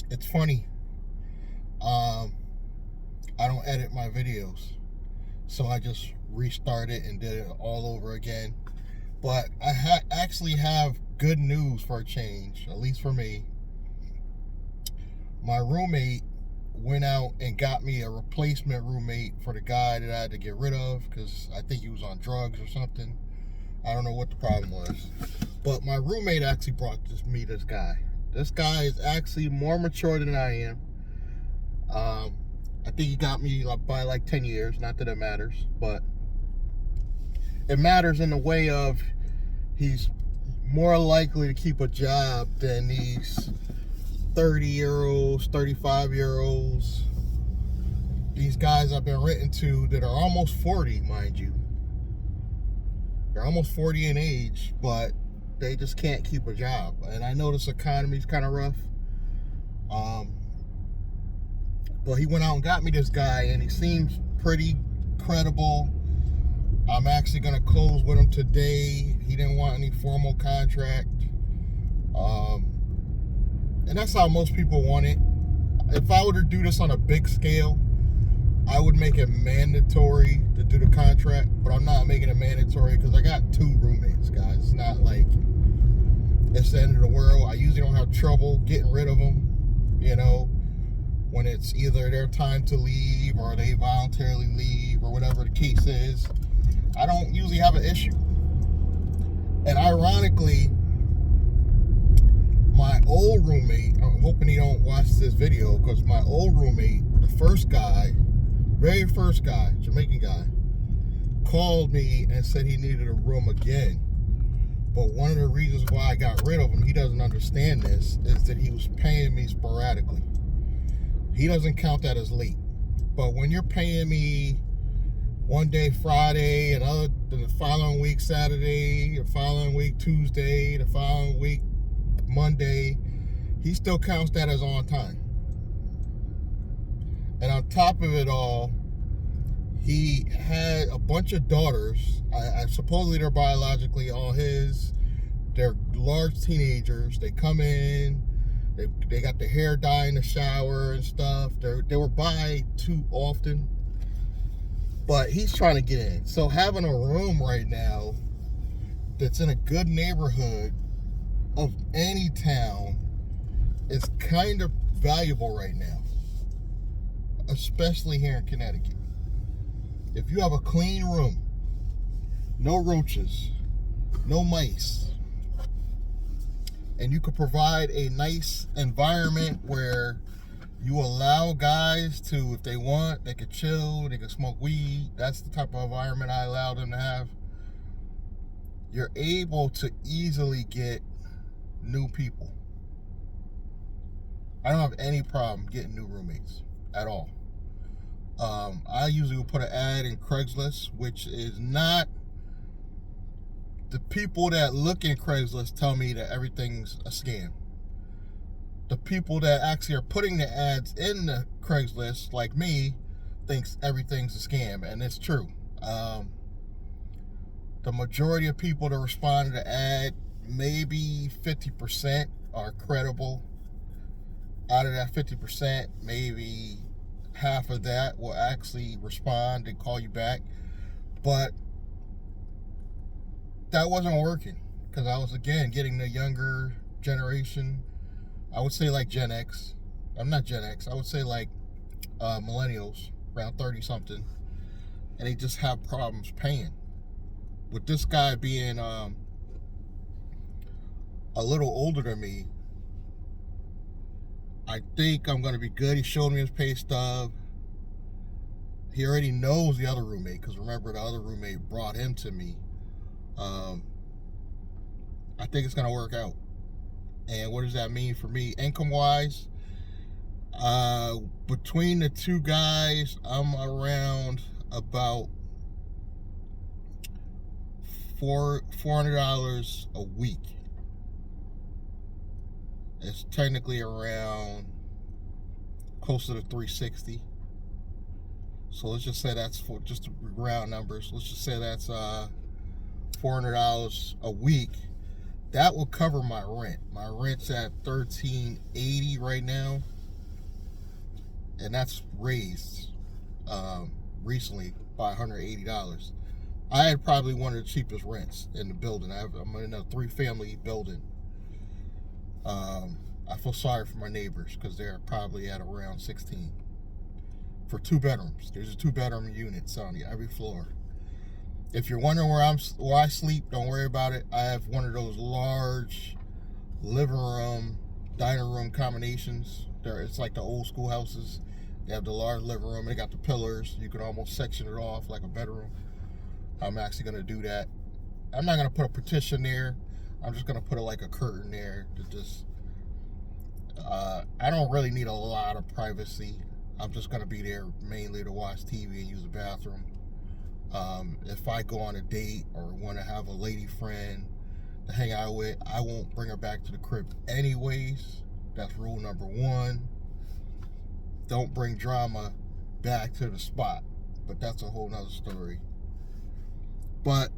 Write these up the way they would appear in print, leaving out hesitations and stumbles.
It's funny. I don't edit my videos, so I just restarted and did it all over again. But I actually have good news for a change, at least for me. My roommate went out and got me a replacement roommate for the guy that I had to get rid of because I think he was on drugs or something. I don't know what the problem was. But my roommate actually brought me this guy. This guy is actually more mature than I am. I think he got me by like 10 years. Not that it matters, but it matters in the way of he's more likely to keep a job than these 30-year-olds, 35-year-olds. These guys I've been renting to that are almost 40, mind you. They're almost 40 in age, but they just can't keep a job. And I know this economy's kind of rough. But he went out and got me this guy, and he seems pretty credible. I'm actually going to close with him today. He didn't want any formal contract. And that's how most people want it. If I were to do this on a big scale, I would make it mandatory to do the contract, but I'm not making it mandatory because I got 2 roommates, guys. It's not like it's the end of the world. I usually don't have trouble getting rid of them, when it's either their time to leave or they voluntarily leave or whatever the case is. I don't usually have an issue. And ironically, my old roommate, I'm hoping he don't watch this video, because my old roommate, the first guy, very first guy, Jamaican guy, called me and said he needed a room again. But one of the reasons why I got rid of him, he doesn't understand this, is that he was paying me sporadically. He doesn't count that as late. But when you're paying me one day Friday, and the following week Saturday, the following week Tuesday, the following week Monday, he still counts that as on time. And on top of it all, he had a bunch of daughters. I supposedly they're biologically all his. They're large teenagers. They come in, they got their hair dyed in the shower and stuff. They were by too often. But he's trying to get in. So having a room right now that's in a good neighborhood of any town is kind of valuable right now, especially here in Connecticut. If you have a clean room, no roaches, no mice, and you could provide a nice environment where you allow guys to, if they want, they could chill, they could smoke weed. That's the type of environment I allow them to have. You're able to easily get new people. I don't have any problem getting new roommates at all. I usually will put an ad in Craigslist, which is not, the people that look in Craigslist tell me that everything's a scam. The people that actually are putting the ads in the Craigslist, like me, thinks everything's a scam, and it's true. The majority of people that respond to the ad, maybe 50% are credible. Out of that 50%, maybe half of that will actually respond and call you back. But that wasn't working, because I was, again, getting the younger generation. I would say like Gen X. I'm not Gen X. I would say like millennials, around 30 something. And they just have problems paying. With this guy being a little older than me, I think I'm going to be good. He showed me his pay stub. He already knows the other roommate, because remember, the other roommate brought him to me. I think it's going to work out. And what does that mean for me? Income-wise, between the 2 guys, I'm around about $400 a week. It's technically around closer to $360. So let's just say that's, for just to round numbers, let's just say that's $400 a week. That will cover my rent. My rent's at $13.80 right now. and that's raised recently by $180. I had probably one of the cheapest rents in the building. I'm in a 3-family building. I feel sorry for my neighbors because they're probably at around 16 for 2 bedrooms. There's a 2-bedroom units on every floor. If you're wondering where I sleep, don't worry about it. I have one of those large living room, dining room combinations. It's like the old school houses. They have the large living room. They got the pillars. You can almost section it off like a bedroom. I'm actually going to do that. I'm not going to put a partition there. I'm just going to put like a curtain there to just... I don't really need a lot of privacy. I'm just going to be there mainly to watch TV and use the bathroom. If I go on a date or want to have a lady friend to hang out with, I won't bring her back to the crib anyways. That's rule number 1. Don't bring drama back to the spot. But that's a whole nother story. But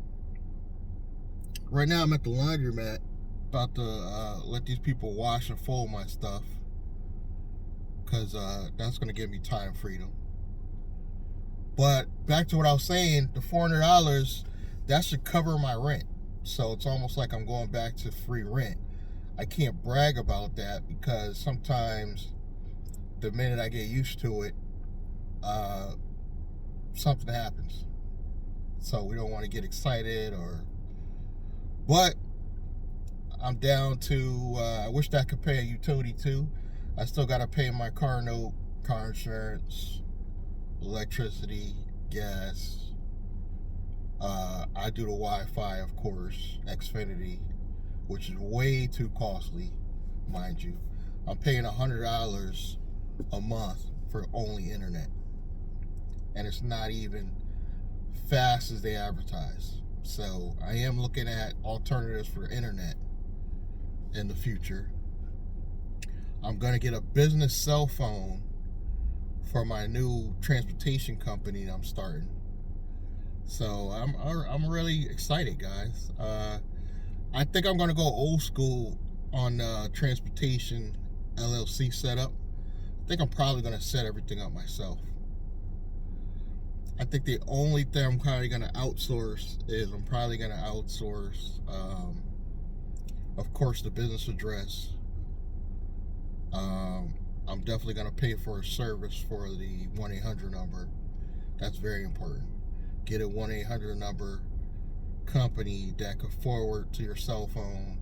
right now I'm at the laundromat, about to let these people wash and fold my stuff, because that's going to give me time freedom. But back to what I was saying, the $400, that should cover my rent. So it's almost like I'm going back to free rent. I can't brag about that because sometimes the minute I get used to it, something happens. So we don't want to get excited but I'm down to, I wish that I could pay a utility too. I still got to pay my car note, car insurance, electricity, gas. I do the Wi-Fi, of course, Xfinity, which is way too costly, mind you. I'm paying $100 a month for only internet. And it's not even fast as they advertise. So I am looking at alternatives for internet in the future. I'm going to get a business cell phone for my new transportation company that I'm starting. So I'm really excited, guys. I think I'm going to go old school on transportation LLC setup. I think I'm probably going to set everything up myself. I think the only thing I'm probably going to outsource is of course, the business address. I'm definitely going to pay for a service for the 1-800 number. That's very important. Get a 1-800 number company that could forward to your cell phone,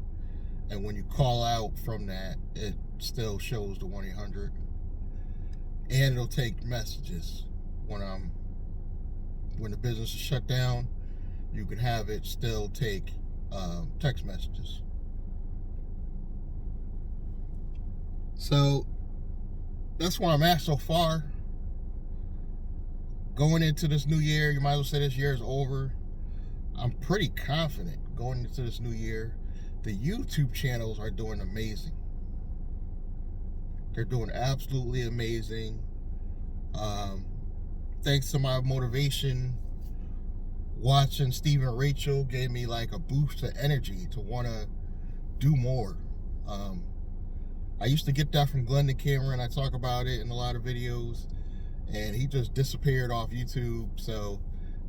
and when you call out from that, it still shows the 1-800, and it'll take messages when the business is shut down. You can have it still take text messages. So that's where I'm at so far. Going into this new year, you might as well say this year is over. I'm pretty confident going into this new year. The YouTube channels are doing amazing. They're doing absolutely amazing. Thanks to my motivation, watching Steve and Rachel gave me like a boost of energy to want to do more. I used to get that from Glenn the Cameron. I talk about it in a lot of videos, and he just disappeared off YouTube. So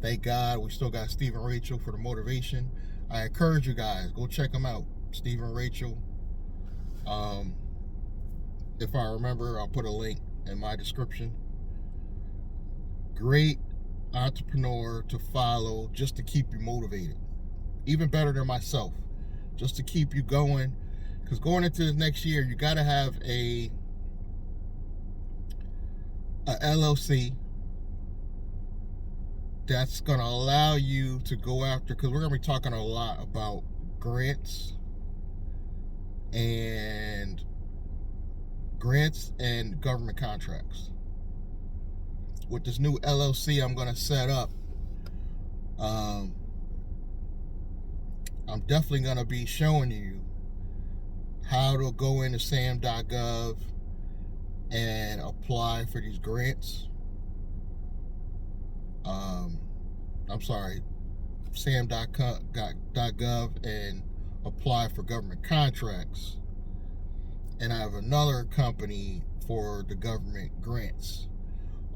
thank God we still got Steve and Rachel for the motivation. I encourage you guys, go check them out, Steve and Rachel. If I remember, I'll put a link in my description. Great entrepreneur to follow, just to keep you motivated. Even better than myself, just to keep you going. Because going into this next year, you got to have a LLC that's going to allow you to go after, because we're going to be talking a lot about grants and government contracts. With this new LLC I'm going to set up, I'm definitely going to be showing you how to go into sam.gov and apply for these grants. I'm sorry, sam.gov and apply for government contracts. And I have another company for the government grants.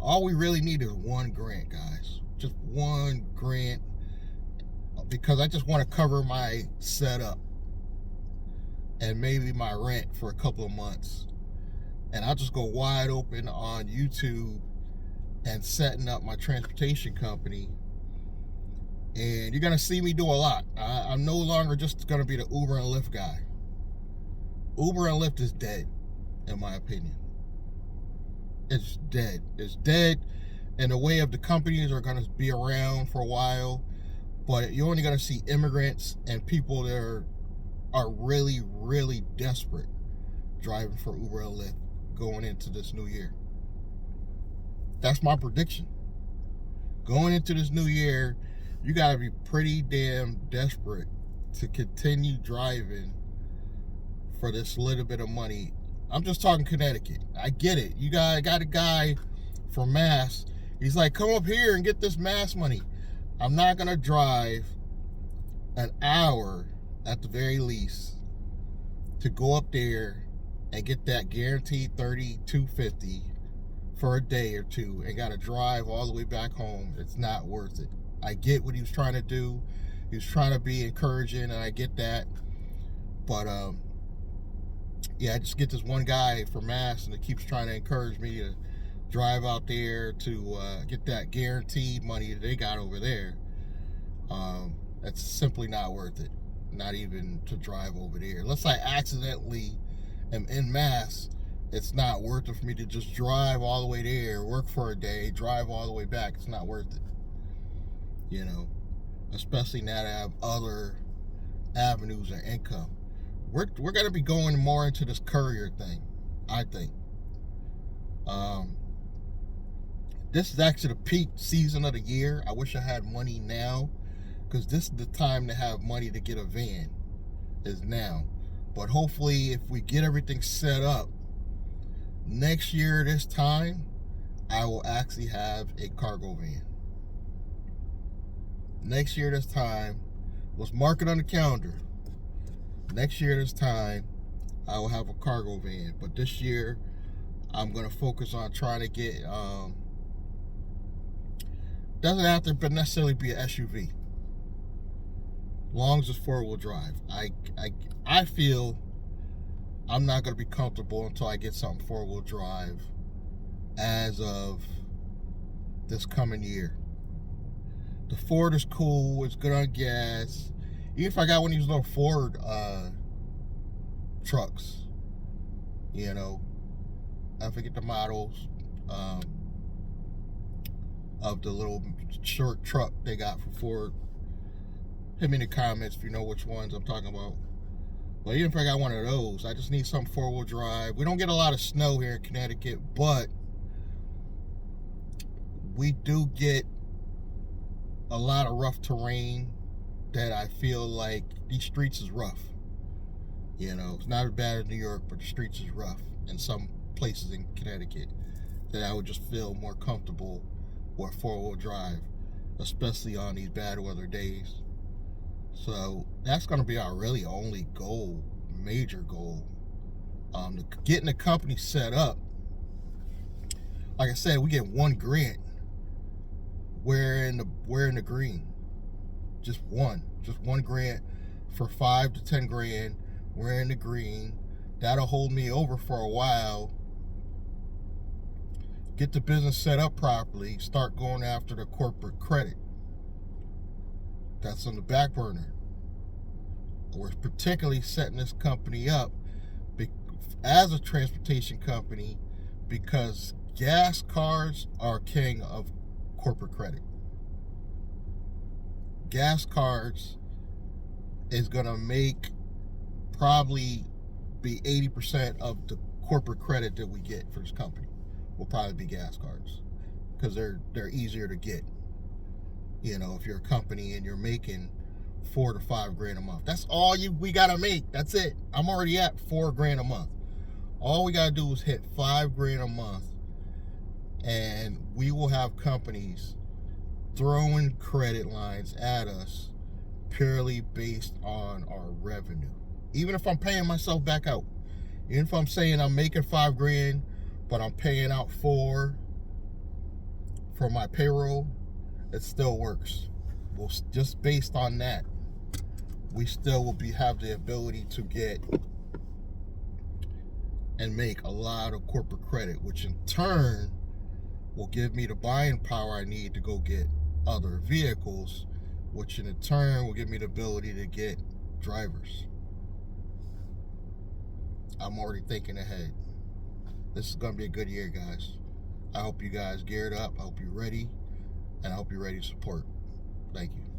All we really need is one grant, guys. Just one grant, because I just want to cover my setup and maybe my rent for a couple of months. And I'll just go wide open on YouTube and setting up my transportation company. And you're going to see me do a lot. I'm no longer just going to be the Uber and Lyft guy. Uber and Lyft is dead, in my opinion. It's dead. It's dead in the way of the companies are going to be around for a while. But you're only going to see immigrants and people that are really, really desperate driving for Uber and Lyft going into this new year. That's my prediction. Going into this new year, you got to be pretty damn desperate to continue driving for this little bit of money. I'm just talking Connecticut. I get it. You got a guy from Mass. He's like, come up here and get this Mass money. I'm not going to drive an hour at the very least to go up there and get that guaranteed $32.50 for a day or two and got to drive all the way back home. It's not worth it. I get what he was trying to do. He was trying to be encouraging, and I get that. But, yeah, I just get this one guy from Mass, and it keeps trying to encourage me to drive out there to get that guaranteed money that they got over there. That's simply not worth it. Not even to drive over there. Unless I accidentally am in Mass, it's not worth it for me to just drive all the way there, work for a day, drive all the way back. It's not worth it. You know, especially now that I have other avenues of income. We're going to be going more into this courier thing, I think. This is actually the peak season of the year. I wish I had money now, because this is the time to have money to get a van, is now. But hopefully, if we get everything set up, next year this time, I will actually have a cargo van. Next year this time, let's mark it on the calendar. Next year this time, I will have a cargo van. But this year, I'm going to focus on trying to get, doesn't have to necessarily be an SUV. Long as it's four-wheel drive. I feel I'm not going to be comfortable until I get something four-wheel drive as of this coming year. The Ford is cool. It's good on gas. Even if I got one of these little Ford trucks, you know, I forget the models of the little short truck they got for Ford. Hit me in the comments if you know which ones I'm talking about. But even if I got one of those, I just need some four-wheel drive. We don't get a lot of snow here in Connecticut, but we do get a lot of rough terrain that I feel like these streets is rough. You know, it's not as bad as New York, but the streets is rough in some places in Connecticut that I would just feel more comfortable with four-wheel drive, especially on these bad weather days. So that's going to be our really only goal, major goal, getting the company set up. Like I said, we get one grant. We're in the green. Just one grant for 5 to 10 grand. We're in the green. That'll hold me over for a while. Get the business set up properly. Start going after the corporate credit. That's on the back burner. We're particularly setting this company up as a transportation company because gas cards are king of corporate credit. Gas cards is going to make probably be 80% of the corporate credit that we get for this company will probably be gas cards because they're easier to get. You know, if you're a company and you're making $4 to $5 grand a month, that's all we gotta make. That's it. I'm already at $4 grand a month. All we gotta do is hit $5 grand a month, and we will have companies throwing credit lines at us purely based on our revenue. Even if I'm paying myself back out, even if I'm saying I'm making $5 grand, but I'm paying out for my payroll, it still works. Well, just based on that, we still will have the ability to get and make a lot of corporate credit, which in turn will give me the buying power I need to go get other vehicles, which in turn will give me the ability to get drivers. I'm already thinking ahead. This is going to be a good year, guys. I hope you guys geared up. I hope you're ready. And I hope you're ready to support. Thank you.